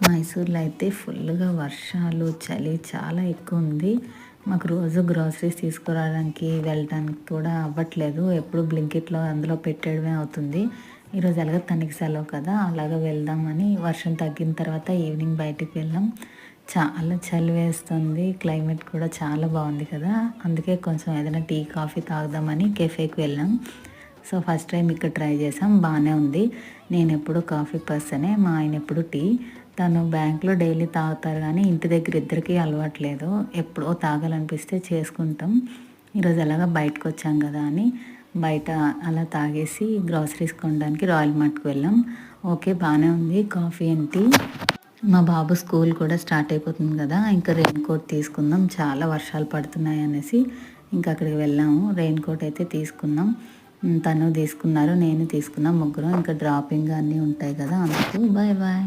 మైసూర్లో అయితే ఫుల్గా వర్షాలు చలి చాలా ఎక్కువ ఉంది. మాకు రోజు గ్రాసరీస్ తీసుకురావడానికి వెళ్ళడానికి కూడా అవ్వట్లేదు. ఎప్పుడు బ్లింకిట్లో అందులో పెట్టేయడమే అవుతుంది. ఈరోజు ఎలాగో తనకి సెలవు కదా, అలాగ వెళ్దామని వర్షం తగ్గిన తర్వాత ఈవినింగ్ బయటికి వెళ్ళాం. చాలా చలి వేస్తుంది, క్లైమేట్ కూడా చాలా బాగుంది కదా, అందుకే కొంచెం ఏదైనా టీ కాఫీ తాగుదామని కెఫేకి వెళ్ళాం. సో ఫస్ట్ టైం ఇక్కడ ట్రై చేసాం, బాగానే ఉంది. నేను ఎప్పుడు కాఫీ పర్సనే, మా ఆయన ఎప్పుడు టీ. తను బ్యాంక్లో డైలీ తాగుతారు కానీ ఇంటి దగ్గర ఇద్దరికీ అలవాట్లేదు. ఎప్పుడో తాగాలనిపిస్తే చేసుకుంటాం. ఈరోజు ఎలాగ బయటకు వచ్చాం కదా అని బయట అలా తాగేసి గ్రాసరీస్ కొనడానికి రాయల్ మార్ట్కి వెళ్ళాం. ఓకే, బాగానే ఉంది కాఫీ అండ్ టీ. మా బాబు స్కూల్ కూడా స్టార్ట్ అయిపోతుంది కదా, ఇంకా రెయిన్ కోట్ తీసుకుందాం, చాలా వర్షాలు పడుతున్నాయి అనేసి ఇంకా అక్కడికి వెళ్ళాము. రెయిన్ కోట్ అయితే తీసుకున్నాం. తను తీసుకున్నారు, నేను తీసుకున్నాం, ముగ్గురం. ఇంకా డ్రాపింగ్ అన్నీ ఉంటాయి కదా అందుకు. Bye bye.